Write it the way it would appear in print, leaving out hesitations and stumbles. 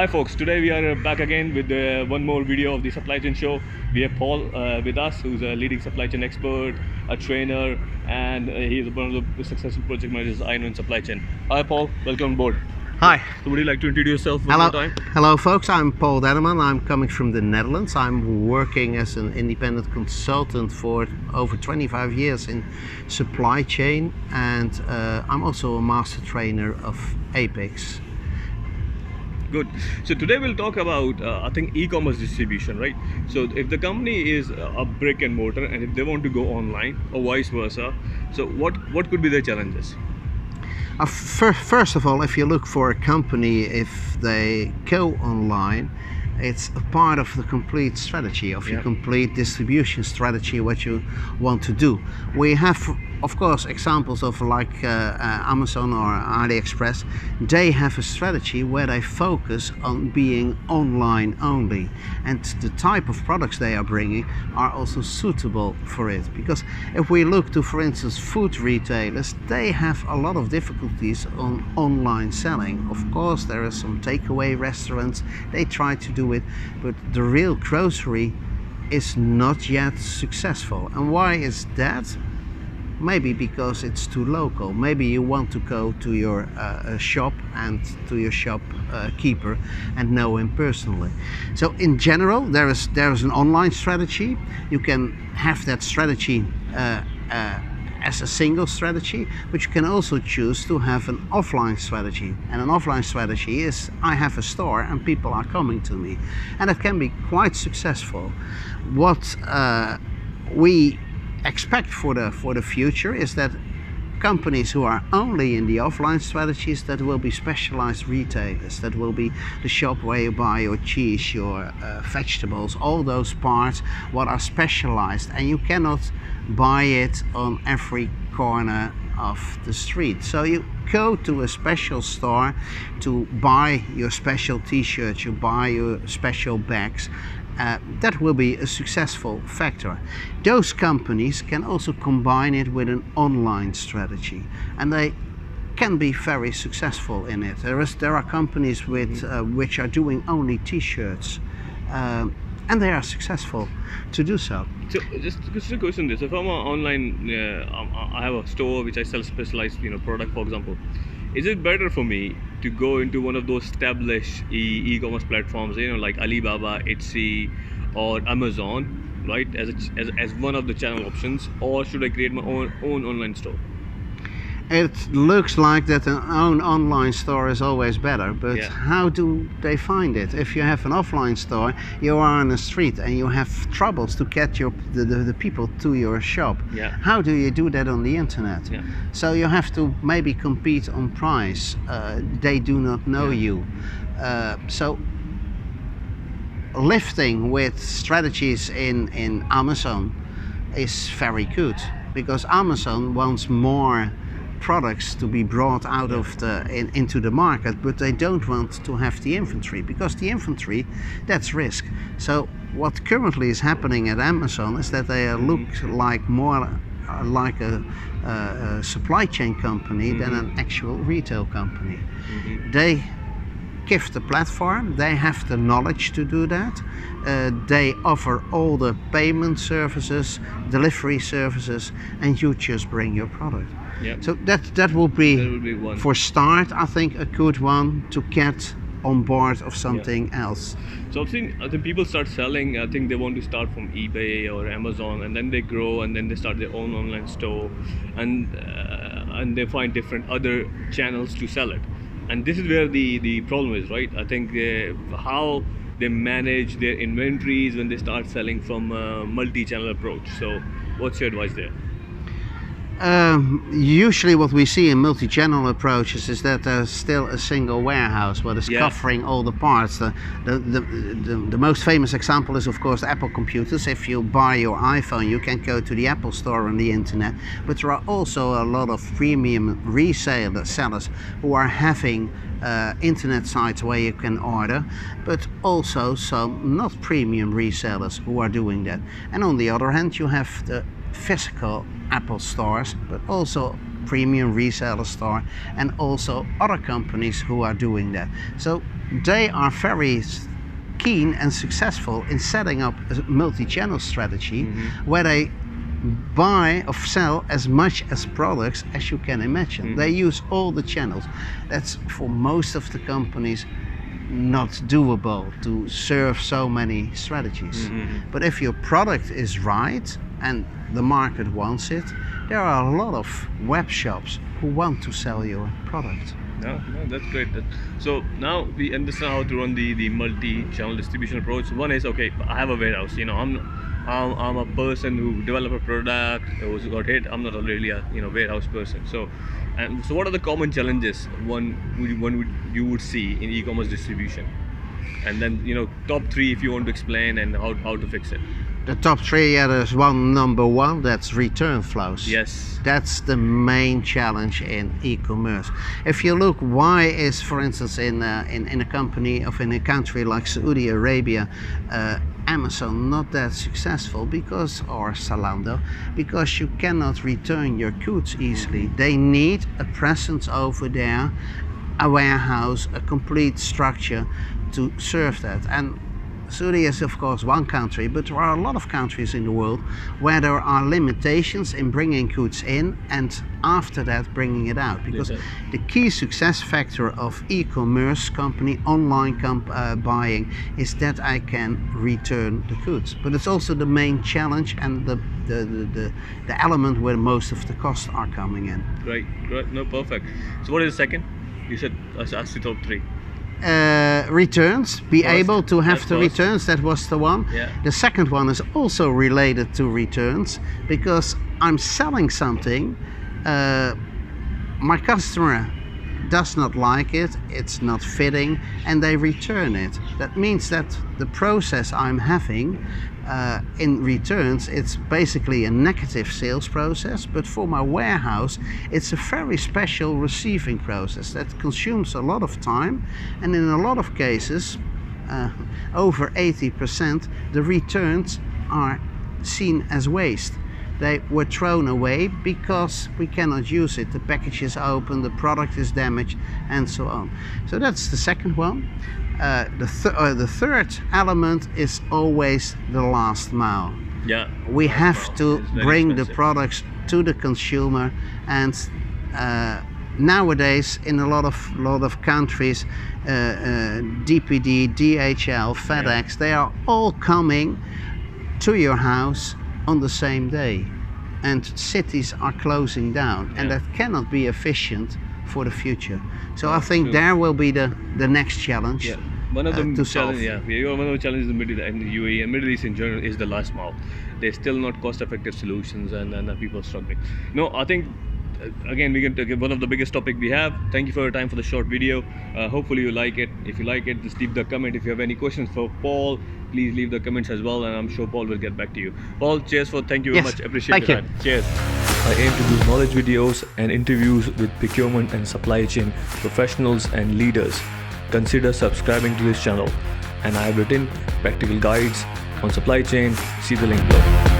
Hi folks, today we are back again with one more video of the supply chain show. We have Paul with us, who's a leading supply chain expert, a trainer, and he is one of the successful project managers I know in supply chain. Hi Paul, welcome on board. Hi. So would you like to introduce yourself one Hello. more time? Hello folks, I'm Paul Denneman. I'm coming from the Netherlands. I'm working as an independent consultant for over 25 years in supply chain, and I'm also a master trainer of Apex. Good. So today we'll talk about I think e-commerce distribution, right? So if the company is a brick and mortar and if they want to go online or vice versa, so what could be their challenges? First of all, if you look for a company, if they go online, it's a part of the complete strategy, of your complete distribution strategy, what you want to do. We have, of course, examples of like Amazon or AliExpress. They have a strategy where they focus on being online only, and the type of products they are bringing are also suitable for it. Because if we look to, for instance, food retailers, they have a lot of difficulties on online selling. Of course, there are some takeaway restaurants, they try to do it, but the real grocery is not yet successful. And why is that? Maybe because it's too local. Maybe you want to go to your shop and to your shopkeeper and know him personally. So in general, there is an online strategy. You can have that strategy as a single strategy, but you can also choose to have an offline strategy. And an offline strategy is, I have a store and people are coming to me, and it can be quite successful. What we expect for the future is that companies who are only in the offline strategies, that will be specialized retailers, that will be the shop where you buy your cheese, your vegetables, all those parts what are specialized, and you cannot buy it on every corner of the street. So you go to a special store to buy your special t-shirts, you buy your special bags. That will be a successful factor. Those companies can also combine it with an online strategy, and they can be very successful in it. There are companies with which are doing only t-shirts, and they are successful to do so. So just a question: this: if I'm online, I have a store which I sell specialized, product, for example. Is it better for me to go into one of those established e-commerce platforms, like Alibaba, Etsy, or Amazon, right, as one of the channel options, or should I create my own online store? It looks like that an own online store is always better, but how do they find it? If you have an offline store, you are on the street and you have troubles to get the people to your shop. How do you do that on the internet? So you have to maybe compete on price. They do not know you. So lifting with strategies in Amazon is very good, because Amazon wants more products to be brought out of into the market, but they don't want to have the inventory, because the inventory, that's risk. So what currently is happening at Amazon is that they look like more like a supply chain company than an actual retail company. They give the platform, they have the knowledge to do that. They offer all the payment services, delivery services, and you just bring your product. So that will be one. For start, I think, a good one to get on board of something else. So I think people start selling. I think they want to start from eBay or Amazon, and then they grow, and then they start their own online store, and they find different other channels to sell it. And this is where the problem is, right? I think how they manage their inventories when they start selling from a multi-channel approach. So what's your advice there? Usually what we see in multi-channel approaches is that there's still a single warehouse what is covering all the parts. The most famous example is, of course, Apple computers. If you buy your iPhone, you can go to the Apple store on the internet, but there are also a lot of premium sellers who are having internet sites where you can order, but also some not premium resellers who are doing that. And on the other hand, you have the physical Apple stores, but also premium reseller store, and also other companies who are doing that. So they are very keen and successful in setting up a multi-channel strategy where they buy or sell as much as products as you can imagine. They use all the channels. That's for most of the companies not doable to serve so many strategies. But if your product is right and the market wants it, there are a lot of web shops who want to sell your product. No, that's great. So now we understand how to run the multi-channel distribution approach. One is, okay, I have a warehouse. You know, I'm a person who developed a product, who's got hit. I'm not really a warehouse person. So what are the common challenges you would see in e-commerce distribution? And then top 3 if you want to explain and how to fix it. The top 3, there's number one, that's return flows. Yes. That's the main challenge in e-commerce. If you look, why is, for instance, in a company of in a country like Saudi Arabia, Amazon not that successful or Zalando, because you cannot return your goods easily. They need a presence over there, a warehouse, a complete structure to serve that. And Saudi is of course one country, but there are a lot of countries in the world where there are limitations in bringing goods in and after that bringing it out, because the key success factor of e-commerce company, online buying, is that I can return the goods. But it's also the main challenge and the element where most of the costs are coming in. Right, no, perfect. So what is the second? You said ask the top 3. Returns, able to have the first. returns, that was the one. Yeah. The second one is also related to returns, because I'm selling something, my customer does not like it, it's not fitting, and they return it. That means that the process I'm having in returns, it's basically a negative sales process, but for my warehouse it's a very special receiving process that consumes a lot of time, and in a lot of cases, over 80%, the returns are seen as waste. They were thrown away because we cannot use it. The package is open, the product is damaged, and so on. So that's the second one. The third element is always the last mile. Yeah. We have to bring the expensive. products to the consumer, and nowadays in a lot of countries, DPD, DHL, FedEx, they are all coming to your house on the same day, and cities are closing down, and that cannot be efficient for the future. So I think there will be the next challenge. Yeah. One of the to solve. one of the challenges in the UAE and Middle East in general is the last mile. There's still not cost-effective solutions, and people are struggling. No, I think again we can take one of the biggest topic we have. Thank you for your time for the short video. Hopefully you like it. If you like it, just leave the comment. If you have any questions for Paul, please leave the comments as well, and I'm sure Paul will get back to you. Paul, cheers thank you very much. Appreciate your time. Cheers. I aim to do knowledge videos and interviews with procurement and supply chain professionals and leaders. Consider subscribing to this channel, and I have written practical guides on supply chain. See the link below.